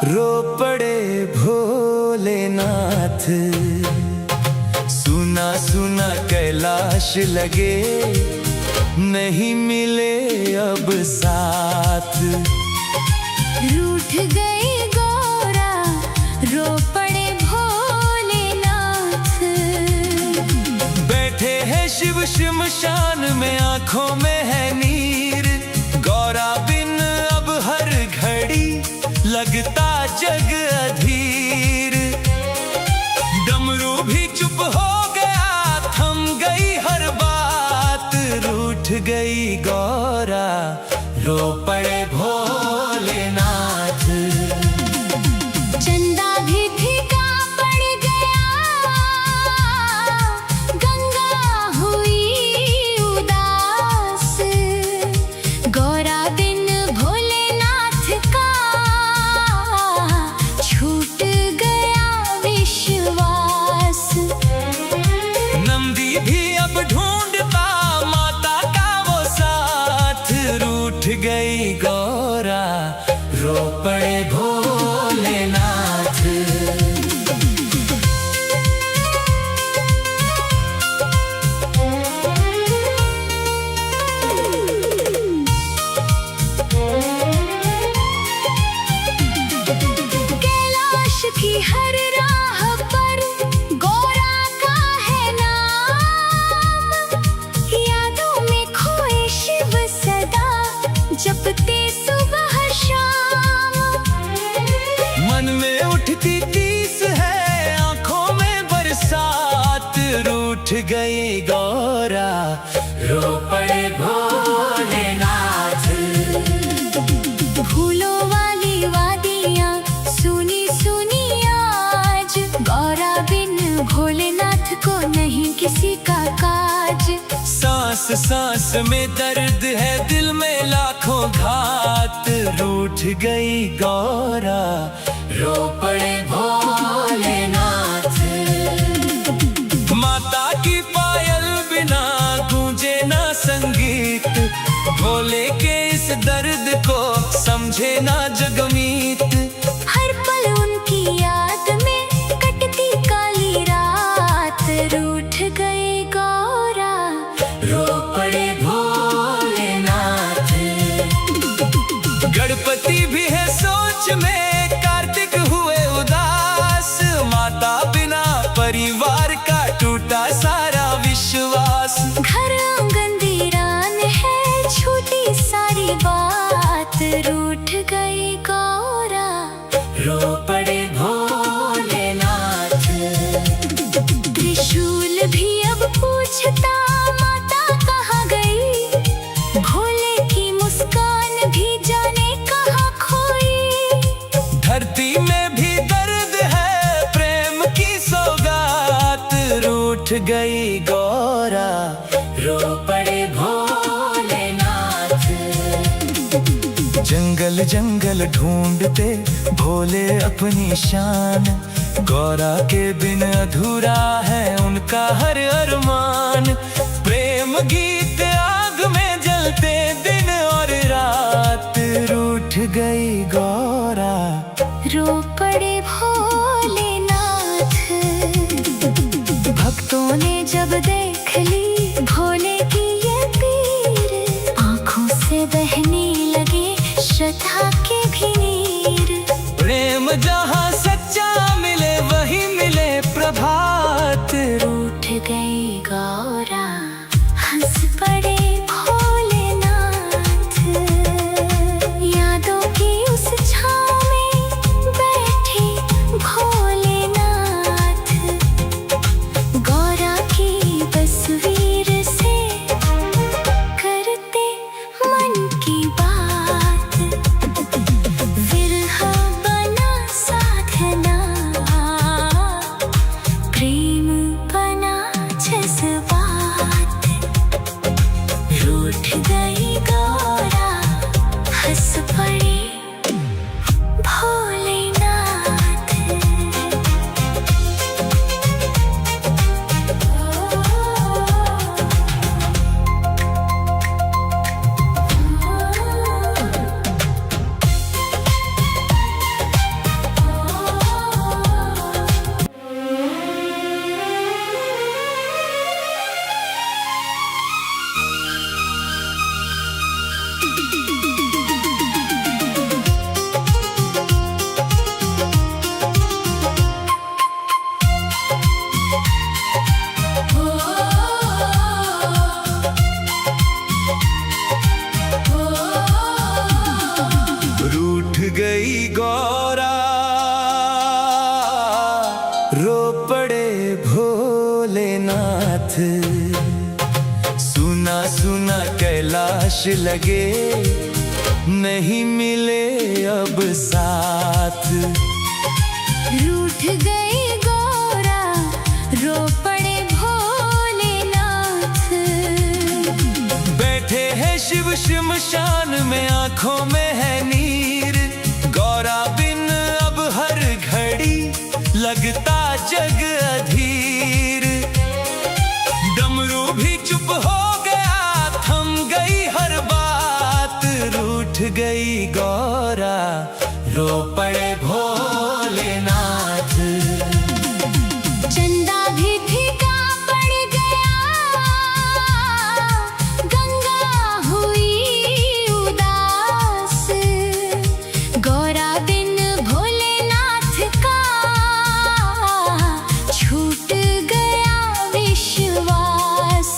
रो पड़े भोलेनाथ। सुना सुना कैलाश लगे, नहीं मिले अब साथ। रूठ गई गौरा, रो पड़े भोलेनाथ। बैठे हैं शिव श्मशान में, आंखों में है नीर। गौरा बिन अब हर घड़ी लगता जग अधीर। डमरू भी चुप हो गया, थम गई हर बात। रूठ गई गौरा, रो पड़े भोलेनाथ। चंदा भी फीका पड़ गया, गंगा हुई उदास। गौरा बिन भोलेनाथ का छूट गया विश्वास। नंदी भी अब ढूंढता माता का वो साथ। रूठ गई गौरा, रो पड़े भोलेनाथ। कैलाश की हर राह पर गौरा का है नाम। यादों में खोए शिव सदा, जपते सुबह शाम। मन में उठती तीस है, आंखों में बरसात। रूठ गई गौरा, रो पड़े भोलेनाथ। फूलों वाली वादियाँ सुनी सुनी आज। गौरा बिन भोलेनाथ को नहीं किसी का काज। सांस सांस में दर्द है, दिल में लाखों घात। रूठ गई गौरा, रो पड़े भोलेनाथ। माता की पायल बिना गूंजे ना संगीत। भोले के इस दर्द को समझे ना जगमीत। हर पल उनकी याद में कटती काली रात। रूठ गई गौरा, रो पड़े भोलेनाथ। गणपति भी है सोच में, कार्तिक हुए उदास। माता बिना परिवार का टूटा सारा विश्वास। घर आंगन वीरान है, छूटी सारी बात। रूठ गई गौरा, रो पड़े भोलेनाथ। त्रिशूल भी अब पूछता माता कहाँ गई। भोले की मुस्कान भी जाने कहाँ खोई। धरती में भी दर्द है, प्रेम की सौगात। रूठ गई गौरा, रो पड़े भोलेनाथ। जंगल जंगल ढूंढते भोले अपनी शान। गौरा के बिन अधूरा है उनका हर अरमान। प्रेम गीत आग में जलते दिन और रात। रूठ गई गौरा, रो पड़े भोलेनाथ। भक्तों ने जब देख ली भोले की ये पीर, आंखों से बहने लगे श्रद्धा के भी नीर। प्रेम जहाँ सच्चा मिले वही मिले प्रभात। रूठ गई गौरा, हंस पड़े भोलेनाथ। यादों की उस छाँव में बैठे भोलेनाथ। गौरा की बसवी लगे, नहीं मिले अब साथ। रूठ गई गौरा, रो पड़े भोलेनाथ। बैठे हैं शिव शमशान में, आंखों में है नीर। गौरा बिन अब हर घड़ी लगता जग अधीर। डमरू भी चुप हो गया, थम गई हर बात। रूठ गई गौरा, रो पड़े भोलेनाथ। चंदा भी फीका पड़ गया, गंगा हुई उदास। गौरा बिन भोलेनाथ का छूट गया विश्वास।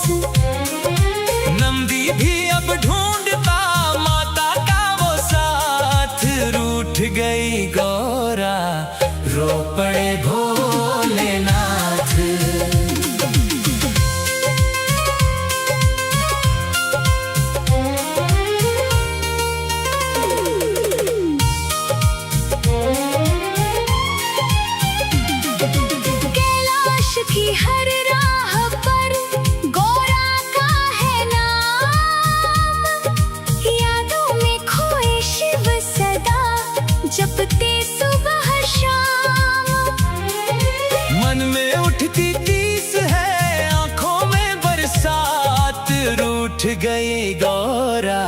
नंदी भी अब ढूंढता माता का वो साथ। रूठ गई गौरा, रो पड़े भोलेनाथ। कैलाश की हर राह पर गौरा का है नाम। यादों में खोए शिव सदा, जपते सुबह शाम। मन में उठती तीस है, आंखों में बरसात। रूठ गई गौरा,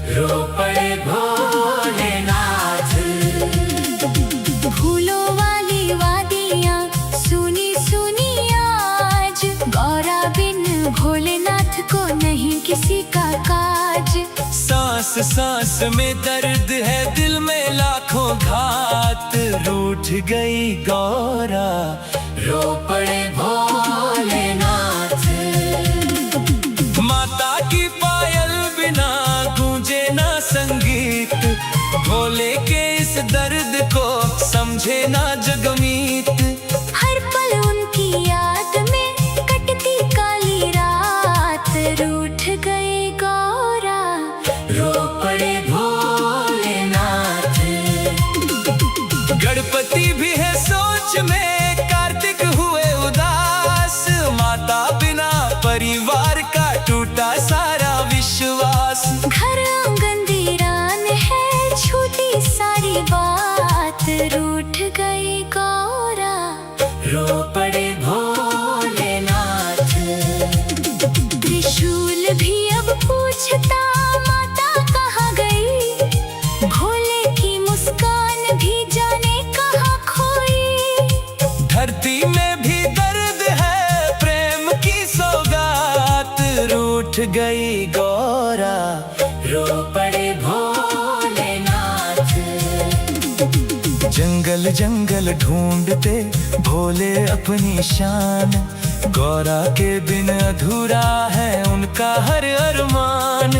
रो पड़े भोलेनाथ। फूलों वाली वादियाँ सुनी सुनी आज। गौरा बिन भोलेनाथ को नहीं किसी का काज। सांस सांस में दर्द है, दिल में लाखों घात। रूठ गई गौरा, रो पड़े भोलेनाथ। माता की पायल बिना गूंजे ना संगीत। भोले के इस दर्द को समझे ना जगमीत। हर पल उनकी याद में कटती काली रात। रूठ गई गौरा, रो पड़े भोलेनाथ। गणपति भी है सोच में, कार्तिक हुए उदास। माता बिना परिवार का टूटा सारा विश्वास। घर आंगन वीरान है, छूटी सारी बात। रूठ गई गौरा, रो पड़े भोलेनाथ। त्रिशूल भी अब पूछता माता कहाँ गई। भोले की मुस्कान भी जाने कहाँ खोई। धरती में भी दर्द है, प्रेम की सौगात। रूठ गई गौरा, रो पड़े भोलेनाथ। जंगल जंगल ढूंढते भोले अपनी शान। गौरा के बिन अधूरा है उनका हर अरमान।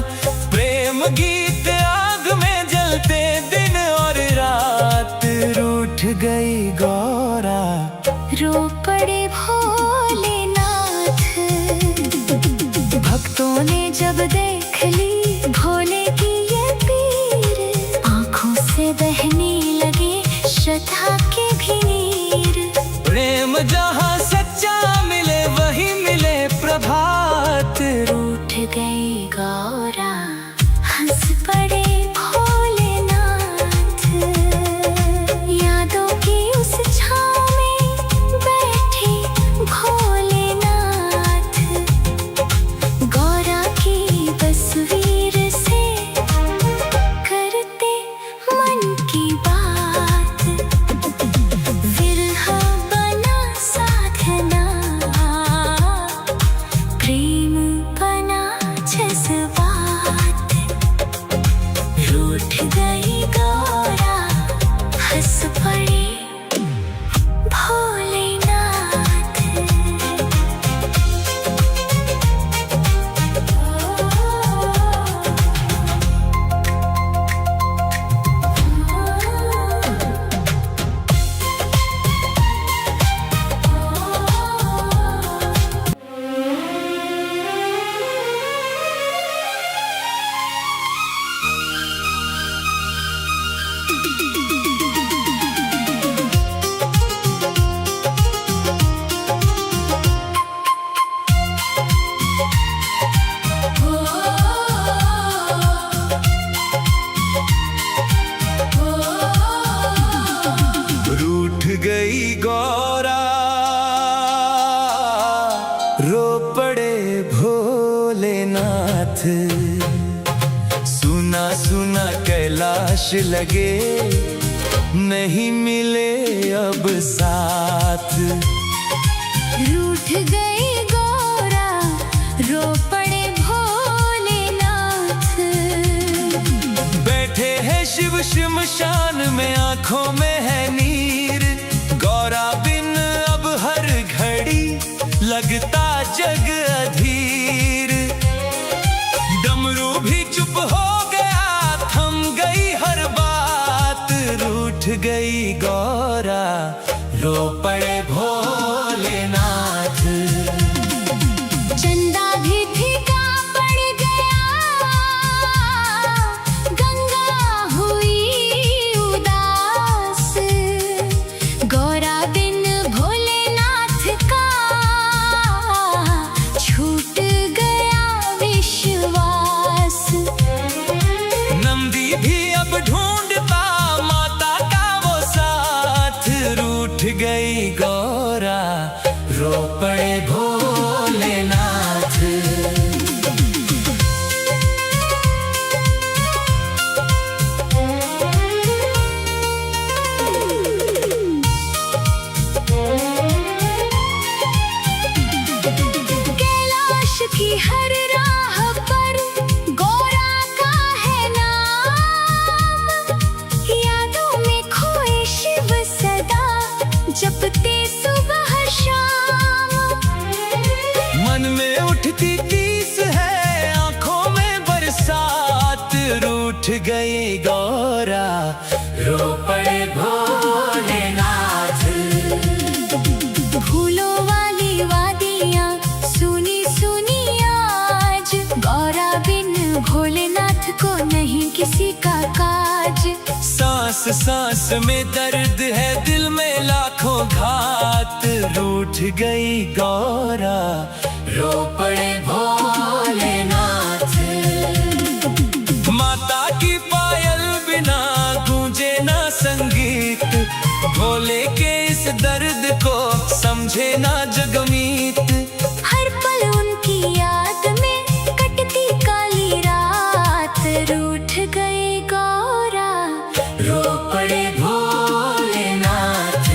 प्रेम गीत आग में जलते दिन और रात। रूठ गई गौरा, रो पड़े भोलेनाथ। भक्तों ने जब देख ली भोले की ये पीर, आंखों से बहने लगे श्रद्धा के भी नीर। प्रेम जहाँ सच्चा मिले वही मिले प्रभात। रूठ गई गौरा, हंस पड़े भोलेनाथ। यादों की उस छाँव में बैठे भोलेनाथ। गौरा की तस्वीर से करते मन की बात। विरह बना साधना, प्रेम बना जज्बात। रूठ गई गौरा, हंस पड़े भोलेनाथ। तलाश लगे, नहीं मिले अब साथ। रूठ गई गौरा, रो पड़े भोलेनाथ। बैठे हैं शिव शमशान में, आंखों में है नीर। गौरा बिन अब हर घड़ी लगता जग अधीर। डमरू भी चुप हो गया, थम गई हर बात। रूठ गई गौरा, रो पड़े भोलेनाथ। चंदा भी फीका पड़ गया, गंगा हुई उदास। गौरा बिन भोलेनाथ का छूट गया विश्वास। नंदी भी अब ढूंढता माता का वो साथ। रूठ गई गौरा, रो पड़े भोलेनाथ। कैलाश की हर राह पर गौरा का है नाम। यादों में खोए शिव सदा, जपते सुबह शाम। मन में उठती टीस है, आंखों में बरसात। रूठ गई गौरा, रो पड़े भोलेनाथ। फूलों वाली वादियाँ सुनी सुनी आज। गौरा बिन भोलेनाथ को नहीं किसी का काज। सांस सांस में दर्द है, दिल में लाखों घात। रूठ गई गौरा, रो पड़े भोलेनाथ। माता की पायल बिना गूंजे ना संगीत। भोले के इस दर्द को समझे ना जगमीत। हर पल उनकी याद में कटती काली रात। रूठ गई गौरा, रो पड़े भोलेनाथ।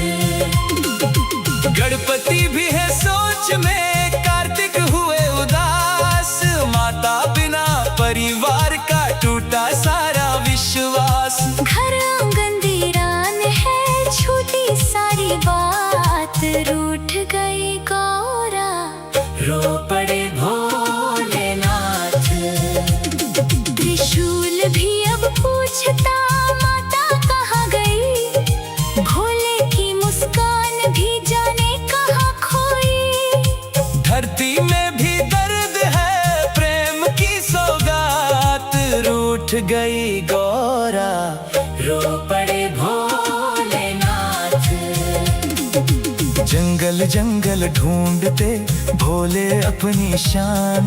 गणपति भी है सोच में, कार्तिक हुए उदास। माता बिना परिवार का टूटा सारा विश्वास। घर आंगन वीरान है, छूटी सारी बात। रूठ गई गौरा, रो पड़े भोलेनाथ। त्रिशूल भी अब पूछता माता कहाँ गई। भोले की मुस्कान भी जाने कहाँ खोई। धरती में भी दर्द है, प्रेम की सौगात। रूठ गई गौरा, रो पड़े भोलेनाथ। जंगल जंगल ढूंढते भोले अपनी शान।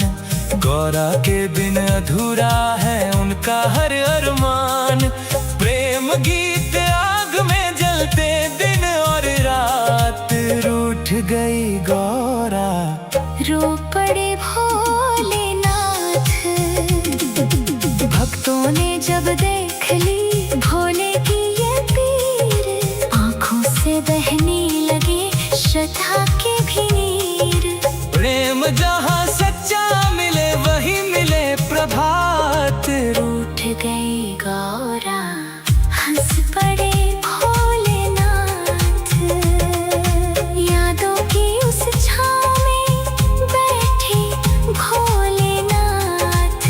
गौरा के बिन अधूरा है उनका हर अरमान। प्रेम गीत आग में जलते दिन और रात। रूठ गई गौरा, रो पड़े भोलेनाथ। भक्तों ने जब देख ली भोले की ये पीर, आंखों से बहने लगे श्रद्धा के भी नीर। प्रेम जहाँ सच्चा मिले वही मिले प्रभात। रूठ गई गौरा, हंस पड़े भोलेनाथ। यादों की उस छाँव में बैठे भोलेनाथ।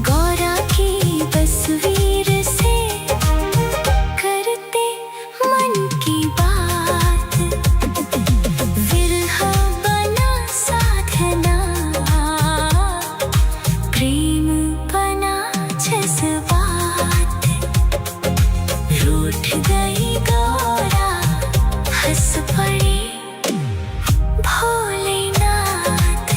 गौरा की तस्वीर से करते मन की बात। विरह बना साधना, प्रेम बना जज्बात। रूठ गई गौरा, हंस पड़े भोलेनाथ।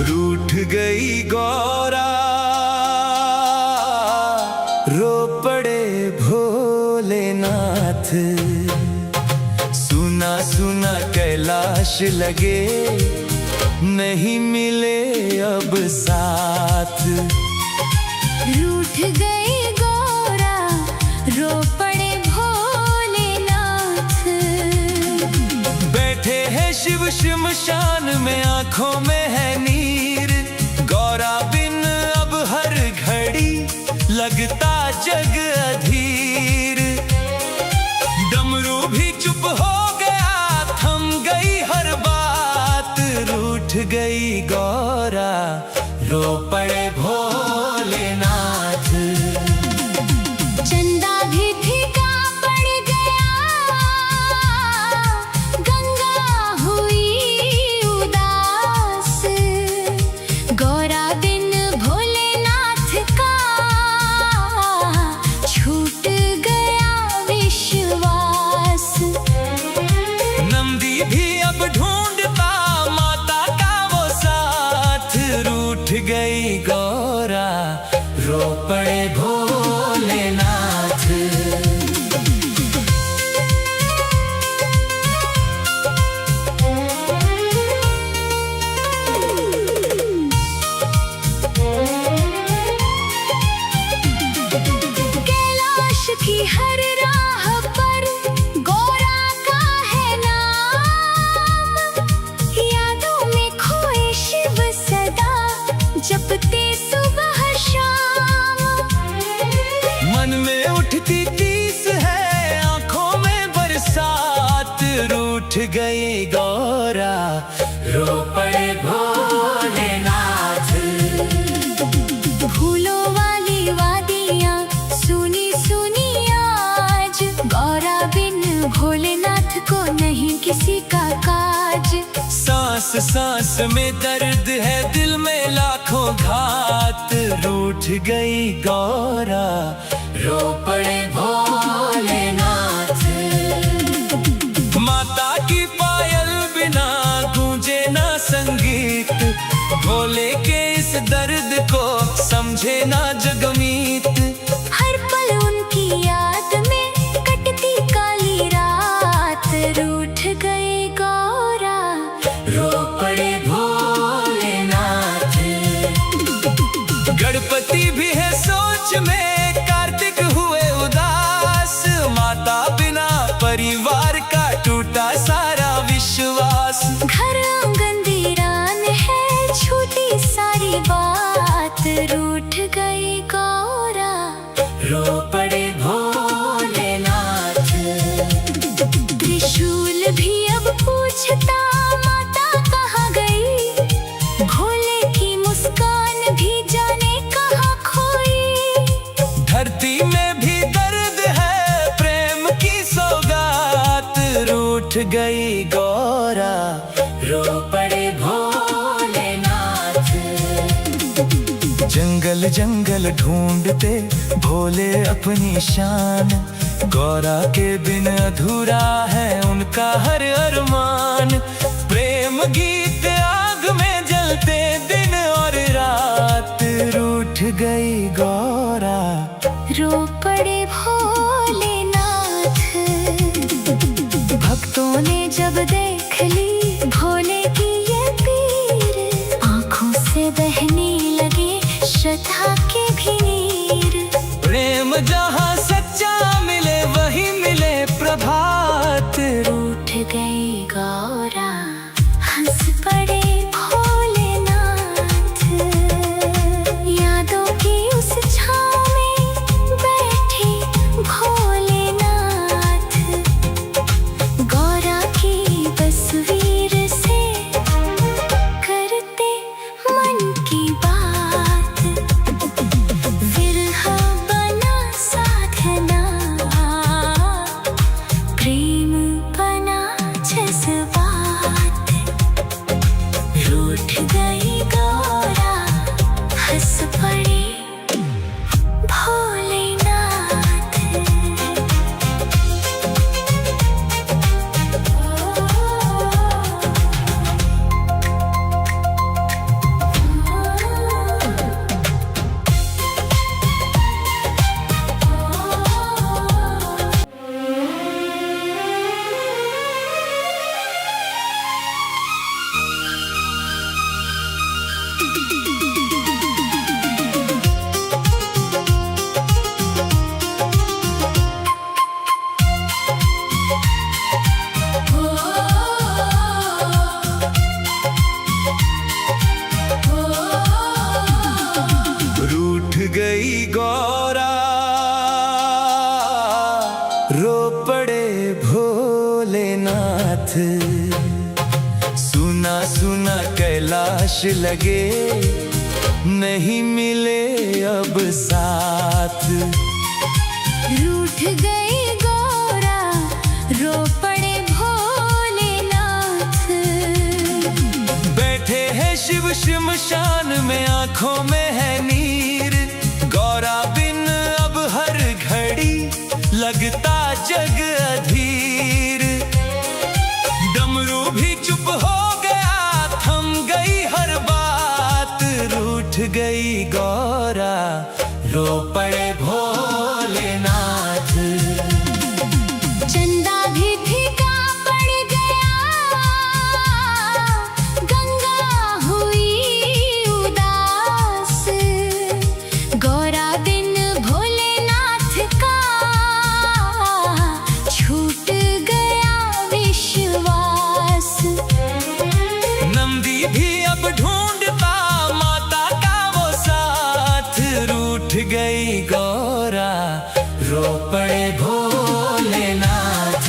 रूठ गई गौरा, रो पड़े भोलेनाथ। सुना सुना कैलाश लगे, नहीं मिले अब साथ। रूठ गई गौरा, रो पड़े भोलेनाथ। बैठे हैं शिव श्मशान में, आंखों में है नीर। गौरा बिन अब हर घड़ी लगता जग अधीर। डमरू भी चुप हो गया, थम गई हर बात। रूठ गई गौरा, रो पड़े भोलेनाथ। चंदा भी फीका पड़ गया, गंगा हुई उदास। गौरा बिन भोलेनाथ का छूट गया विश्वास। नंदी भी अब ढूंढता माता का वो साथ। रूठ गई गौरा, रो पड़े भोलेनाथ। कैलाश की हर राह पर गौरा का है नाम। यादों में खोए शिव सदा, जपते सुबह शाम। मन में उठती तीस है, आंखों में बरसात। रूठ गई गौरा, रो पड़े भोलेनाथ। फूलों वाली वादियाँ सुनी सुनी आज। गौरा बिन भोलेनाथ को नहीं किसी का काज। सांस सांस में दर्द है, दिल में लाखों घात। रूठ गई गौरा, रो पड़े भोलेनाथ। माता की पायल बिना गूंजे ना संगीत। भोले के इस दर्द को समझे ना जगमीत। हर पल उनकी याद में कटती काली रात। रूठ गई गौरा, रो पड़े भोलेनाथ। गणपति भी है सोच में, कार्तिक हुए उदास। माता बिना परिवार का टूटा सारा विश्वास। घर आंगन वीरान है, छूटी सारी बात। रूठ गई गौरा, रो पड़े भोलेनाथ। त्रिशूल भी अब पूछता माता कहाँ गई। भोले की मुस्कान भी जाने कहाँ खोई। धरती में भी दर्द है, प्रेम की सौगात। रूठ गई गौरा, रो पड़े भोलेनाथ। जंगल जंगल ढूंढते भोले अपनी शान। गौरा के बिन अधूरा है उनका हर अरमान। प्रेम गीत आग में जलते दिन और रात। रूठ गई गौरा, रो पड़े भोलेनाथ। भक्तों ने जब देख ली भोले की ये पीर, आंखों से बहने लगे श्रद्धा के भी नीर। प्रेम जहाँ सच्चा मिले वही मिले प्रभात। रूठ गई गौरा, हंस पड़े भोलेनाथ। सुना सुना कैलाश लगे, नहीं मिले अब साथ। रूठ गई गौरा, रो पड़े भोलेनाथ। बैठे हैं शिव श्मशान में, आंखों में है नीर। गौरा बिन अब हर घड़ी लगता जग अधीर। डमरू भी चुप हो गया, थम गई हर बात। रूठ गई गौरा, रो पड़े भोलेनाथ। चंदा भी फीका पड़ गया, गंगा हुई उदास। गौरा बिन भोलेनाथ का छूट गया विश्वास। नंदी भी अब ढूंढता माता का वो साथ। रूठ गई गौरा, रो पड़े भोलेनाथ।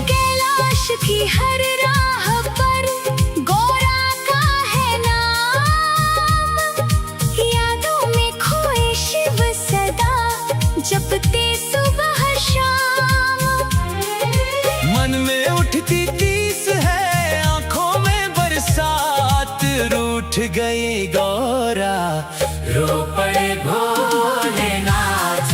कैलाश की हर राह पर गौरा का है नाम। यादों में खोए शिव सदा, जपते सुबह शाम। मन में उठती तीस है, आंखों में बरसात। रूठ गई गौरा, रो पड़े भोलेनाथ।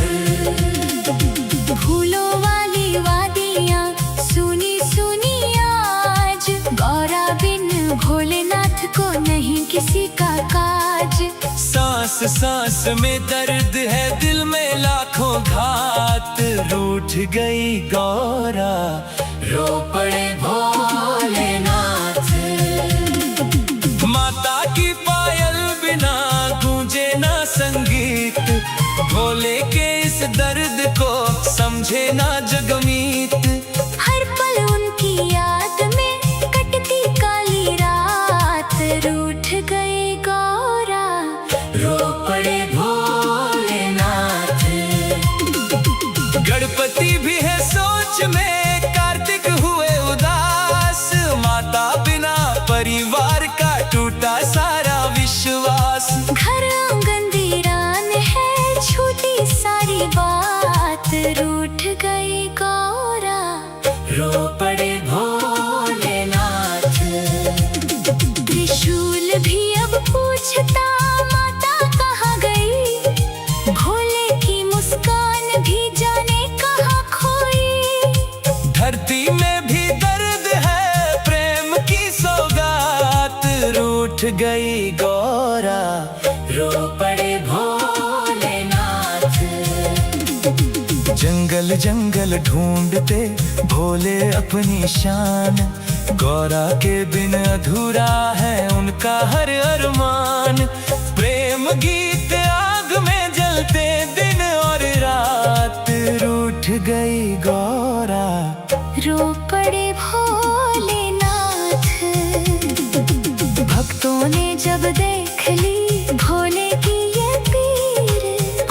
फूलों वाली वादियाँ सुनी सुनी आज। गौरा बिन भोलेनाथ को नहीं किसी का काज। सांस सांस में दर्द है, दिल में लाखों घात। रूठ गई गौरा, रो पड़े भोलेनाथ। माता की पायल बिना गूंजे ना संगीत। भोले के इस दर्द को समझे ना जगमीत। हर पल उनकी याद में कटती काली रात। रूठ गई गौरा, रो पड़े भोलेनाथ। गणपति भी है सोच में, कार्तिक हुए उदास। माता बिना परिवार का टूटा सारा विश्वास। घर आंगन वीरान है, छूटी सारी बात। रूठ गई गौरा, रो पड़े भोलेनाथ। त्रिशूल भी अब पूछता माता कहाँ गई। भोले की मुस्कान भी जाने कहाँ खोई। धरती में भी दर्द है, प्रेम की सौगात। रूठ गई गौरा, रो पड़े भोलेनाथ। जंगल जंगल ढूंढते भोले अपनी शान। गौरा के बिन अधूरा है उनका हर अरमान। प्रेम गीत आग में जलते दिन और रात। रूठ गई गौरा, रो पड़े भोलेनाथ। भक्तों ने जब देख ली भोले की ये पीर,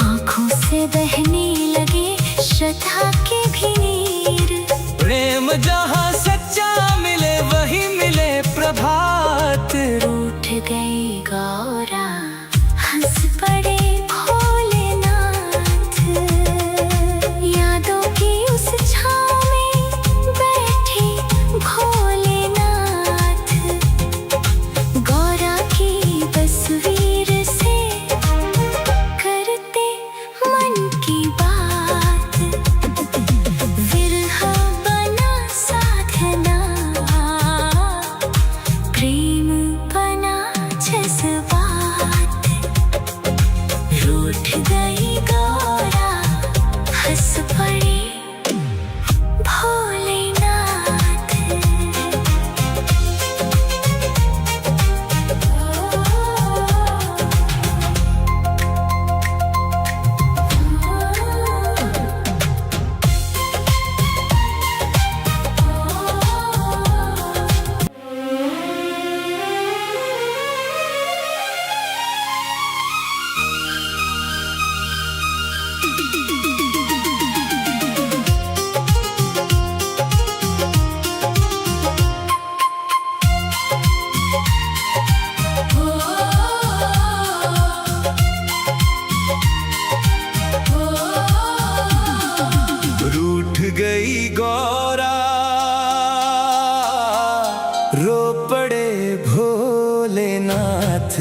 आंखों से बहने लगे श्रद्धा के भी नीर। प्रेम जहाँ सच्चा मिले वही मिले प्रभात। रूठ गई गौरा, हंस पड़े भोलेनाथ। यादों की उस छाँव में बैठे भोलेनाथ। गौरा की तस्वीर से करते मन की बात। विरह बना साधना, प्रेम बना जज्बात। भोलेनाथ।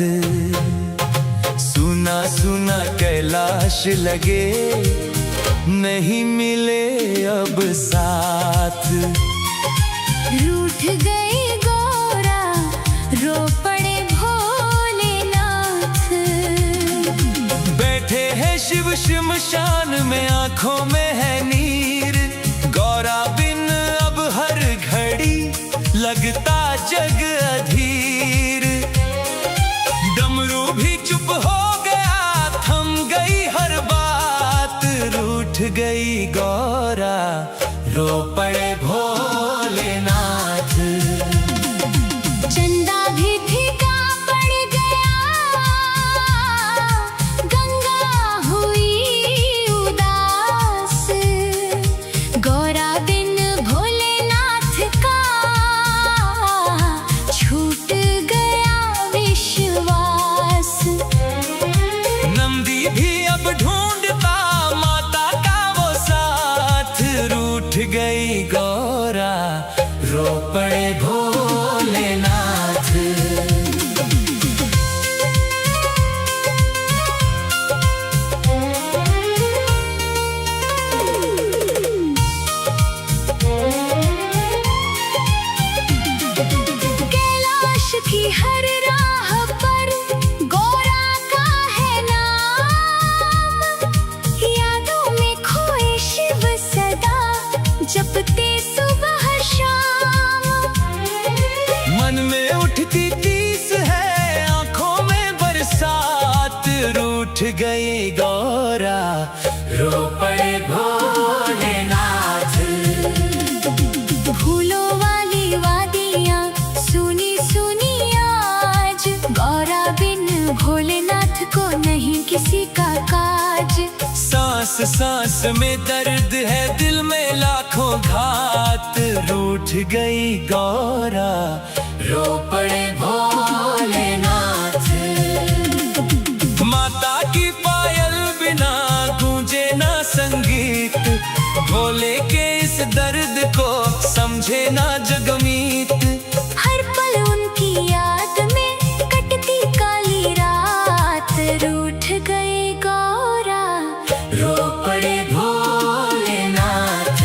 सुना सुना कैलाश लगे, नहीं मिले अब साथ। रूठ गई गौरा, रो पड़े भोलेनाथ। बैठे हैं शिव श्मशान में, आंखों में है नीर। गौरा बिन अब हर घड़ी लगता जग अधीर। डमरू भी चुप हो गया, थम गई हर बात। रूठ गई गौरा, रो पड़े भोलेनाथ। चंदा भी फीका पड़ गया, गंगा हुई उदास। गौरा बिन भोलेनाथ का छूट गया विश्वास। नंदी भी अब ढूंढता माता का वो साथ। रूठ गई गौरा, रो पड़े भोलेनाथ। कैलाश की हर राह पर गौरा का है नाम। यादों में खोए शिव सदा, जपते सुबह शाम। मन में उठती तीस है, आंखों में बरसात। रूठ गई गौरा, रो पड़े भोलेनाथ। फूलों वाली वादियाँ सुनी सुनी आज। गौरा बिन भोलेनाथ को नहीं किसी का काज। सांस सांस में दर्द है, दिल में लाखों घात। रूठ गई गौरा, रो पड़े भोलेनाथ। माता की पायल बिना गूंजे ना संगीत। भोले के इस दर्द को समझे ना जगमीत। हर पल उनकी याद में कटती काली रात। रूठ गई गौरा, रो पड़े भोलेनाथ।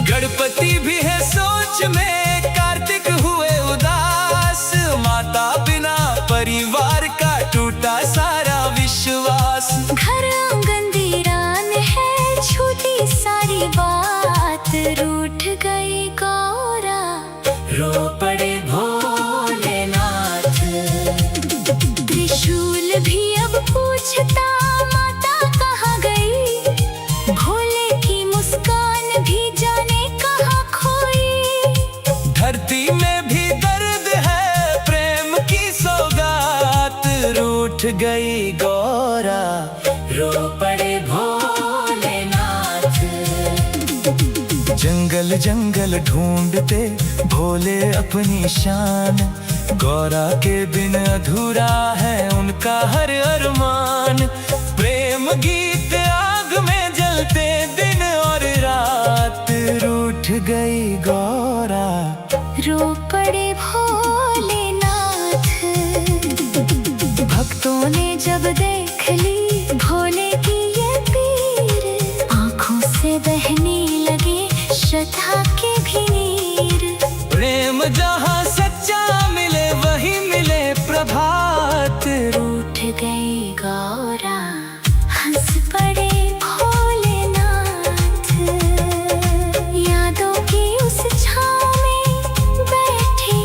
गणपति भी है सोच में, कार्तिक हुए उदास। माता बिना परिवार का टूटा सारा विश्वास। घर आंगन वीरान है, छूटी सारी बात। रूठ गई गौरा, रो पड़े भोलेनाथ। त्रिशूल भी अब पूछता माता कहाँ गई। भोले की मुस्कान भी जाने कहाँ खोई। धरती में भी दर्द है, प्रेम की सौगात। रूठ गई गौरा, रो पड़े भोलेनाथ। जंगल जंगल ढूंढते भोले अपनी शान। गौरा के बिन अधूरा है उनका हर अरमान। प्रेम गीत आग में जलते दिन और रात। रूठ गई गौरा, रो पड़े भोलेनाथ। भक्तों ने जब देख ली भोले की ये पीर, आंखों से बहने लगे श्रद्धा के भी नीर। प्रेम जहाँ सच्चा मिले वही मिले प्रभात। रूठ गई गौरा, हंस पड़े भोलेनाथ। यादों की उस छाँव में बैठे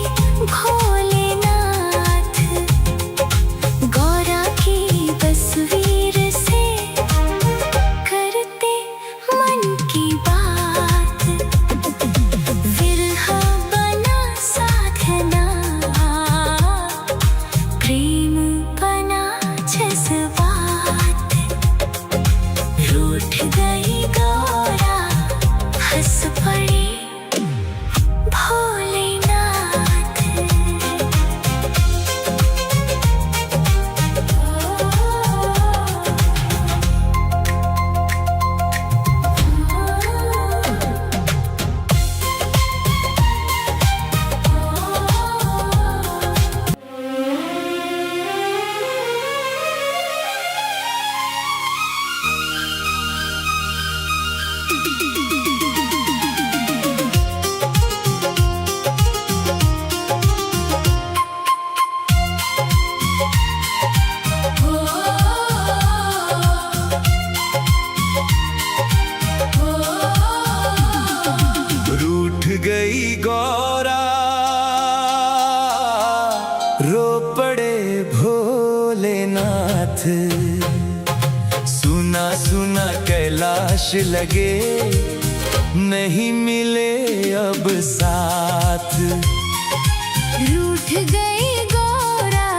रो पड़े भोलेनाथ। सुना सुना कैलाश लगे, नहीं मिले अब साथ। रूठ गई गौरा,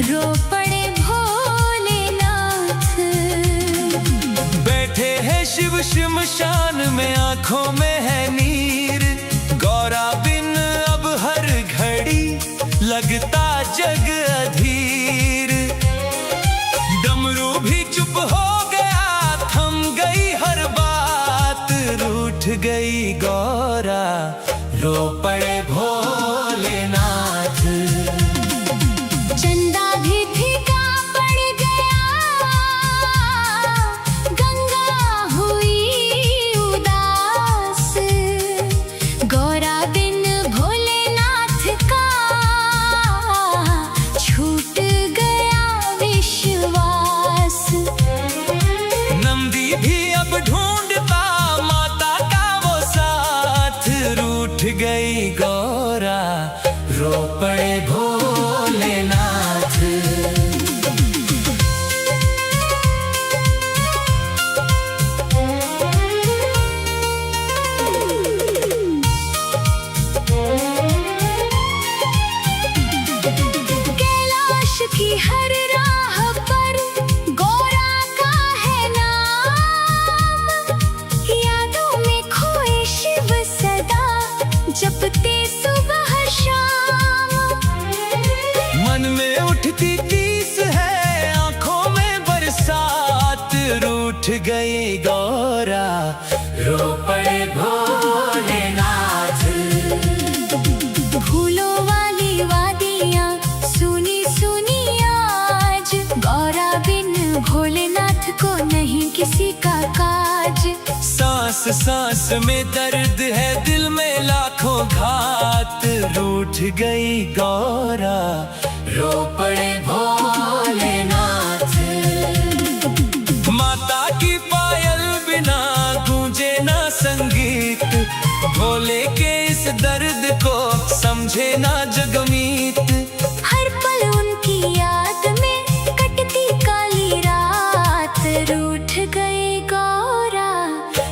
रो पड़े भोलेनाथ। बैठे हैं शिव श्मशान में, आंखों में है नीर। गौरा बिन अब हर घड़ी लगता जग अधीर। डमरू भी चुप हो गया, थम गई हर बात। रूठ गई गौरा, रो पड़े भोलेनाथ। चंदा भी फीका पड़ गया, गंगा हुई उदास। गौरा बिन भोलेनाथ का छूट गया विश्वास। नंदी भी अब ढूंढता माता का वो साथ। रूठ गई गौरा, रो पड़े भोलेनाथ। कैलाश की हर राह पर गौरा का है नाम। यादों में खोए शिव सदा, जपते सुबह शाम। मन में उठती टीस है, आंखों में बरसात। रूठ गई गौरा, रो पड़े भोलेनाथ। फूलों वाली वादियाँ सुनी सुनी आज। गौरा बिन भोलेनाथ को नहीं किसी का काज। सांस सांस में दर्द है, दिल में लाखों घात। रूठ गई गौरा, रो पड़े भोलेनाथ। माता की पायल बिना गूंजे ना संगीत। भोले के इस दर्द को समझे ना जगमीत। हर पल उनकी याद में कटती काली रात। रूठ गई गौरा,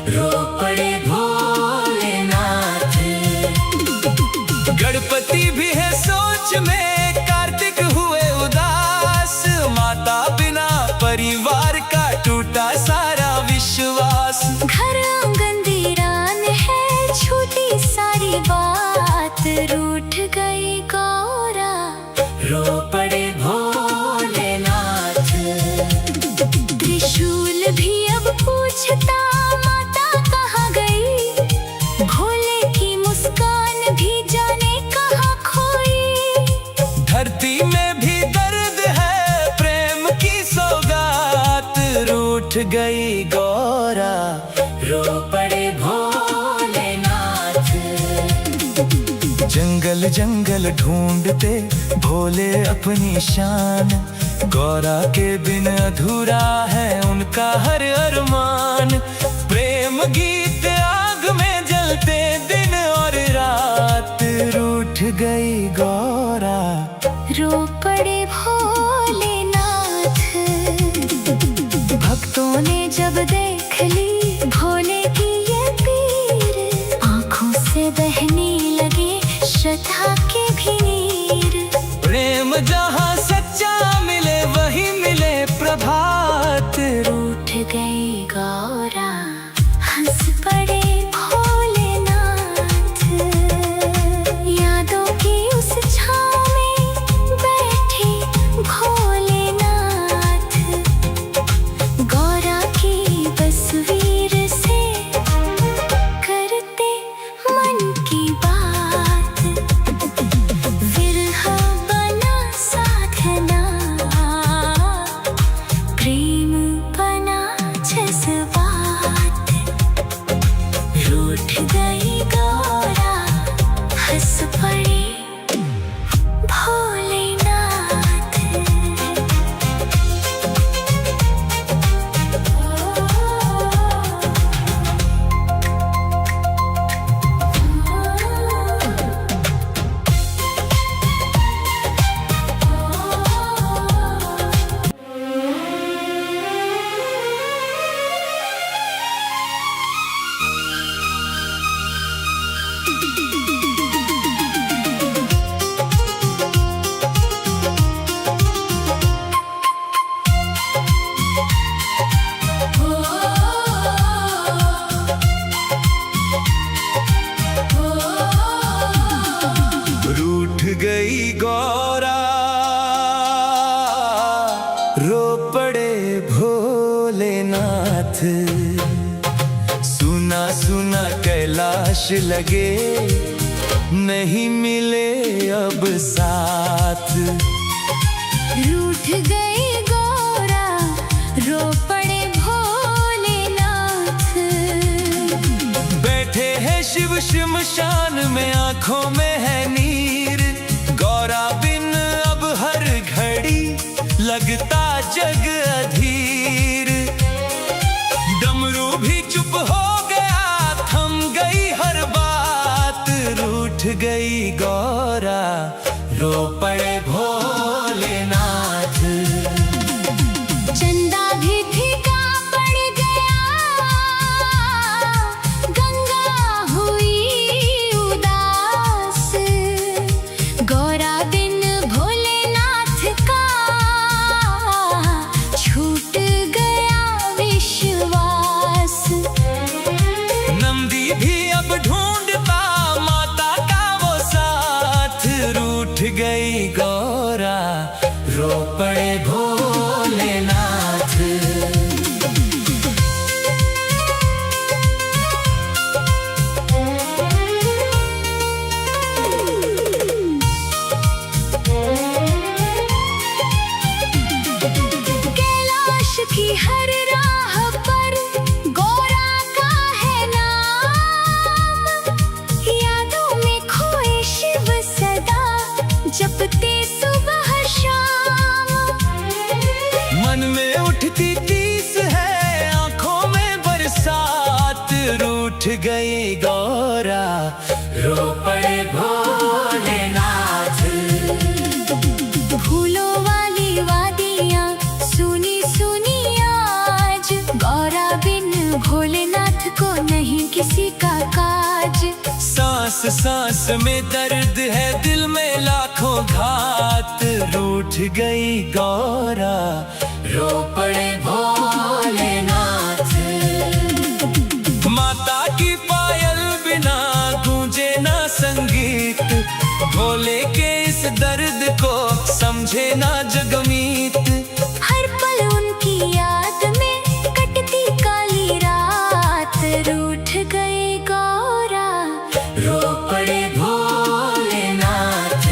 रो पड़े भोलेनाथ। गणपति भी है सोच में, कार्तिक हुए उदास। माता बिना परिवार का टूटा सारा विश्वास। घर आंगन वीरान है, छूटी सारी बात। रूठ गई गौरा, रो पड़े भोलेनाथ। त्रिशूल भी अब पूछता माता कहाँ गई। भोले की मुस्कान भी जाने कहाँ खोई। धरती में भी दर्द है, प्रेम की सौगात। रूठ गई गौरा, रो पड़े भोलेनाथ। जंगल जंगल ढूंढते भोले अपनी शान। गौरा के बिन अधूरा है उनका हर अरमान। प्रेम गीत आग में जलते दिन और रात। रूठ गई गौरा, रो पड़े भोलेनाथ। भक्तों ने जब देख ली भोले की ये पीर, आंखों से बहने लगे श्रद्धा के भी नीर। प्रेम जहाँ सच्चा मिले वही मिले प्रभात। रूठ गई गौरा, हंस पड़े भोलेनाथ। यादों की उस छाँव में बैठे भोलेनाथ। गौरा की तस्वीर से करते मन की बात। विरह बना सा लगे, नहीं मिले अब साथ। रूठ गई गौरा, रो पड़े भोलेनाथ। बैठे हैं शिव श्मशान में, आंखों में है नीर। गौरा बिन अब हर घड़ी लगता जग अधीर। डमरू भी चुप हो गया, थम गई हर बात। रूठ गई गौरा, रो पड़े भोलेनाथ। चंदा भी फीका पड़ गया, गंगा हुई उदास। गौरा बिन भोलेनाथ का छूट गया विश्वास। नंदी भी अब ढूंढता माता का वो साथ। रूठ गई गौरा, रो पड़े भोलेनाथ। कैलाश की हर राह पर गौरा का है नाम। यादों में खोए शिव सदा, जपते सुबह शाम। मन में उठती टीस है, आंखों में बरसात। रूठ गई गौरा, रो पड़े भोलेनाथ। फूलों वाली वादियाँ सुनी सुनी आज। गौरा बिन भोलेनाथ को नहीं किसी का काज। सांस सांस में दर्द है, दिल में लाखों घात। रूठ गई गौरा, रो पड़े भोलेनाथ। माता की पायल बिना गूंजे ना संगीत। भोले के इस दर्द को समझे ना जगमीत। हर पल उनकी याद में कटती काली रात। रूठ गई गौरा, रो पड़े भोलेनाथ।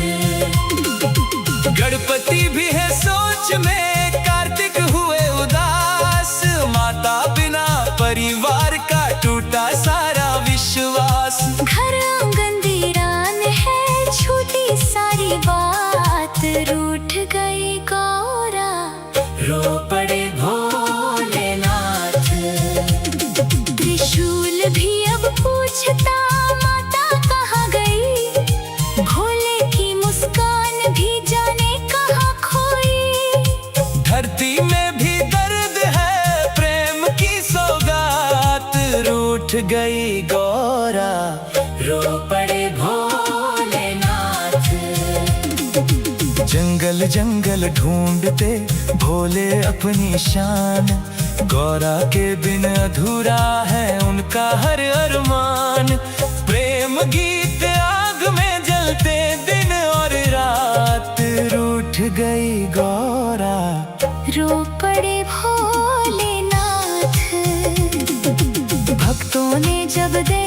गणपति भी है सोच में, कार्तिक हुए उदास। माता बिना परिवार का टूटा सारा विश्वास। घर आंगन वीरान है, छूटी सारी बात। रूठ गई गौरा, रो पड़े भोलेनाथ। त्रिशूल भी अब पूछता माता कहाँ गई। भोले की मुस्कान भी जाने कहाँ खोई। धरती में भी दर्द है, प्रेम की सौगात। रूठ गई गौरा, रो पड़े भोलेनाथ। जंगल जंगल ढूंढते भोले अपनी शान। गौरा के बिन अधूरा है उनका हर अरमान। प्रेम गीत आग में जलते दिन और रात। रूठ गई गौरा, रो पड़े भोलेनाथ। भक्तों ने जब दे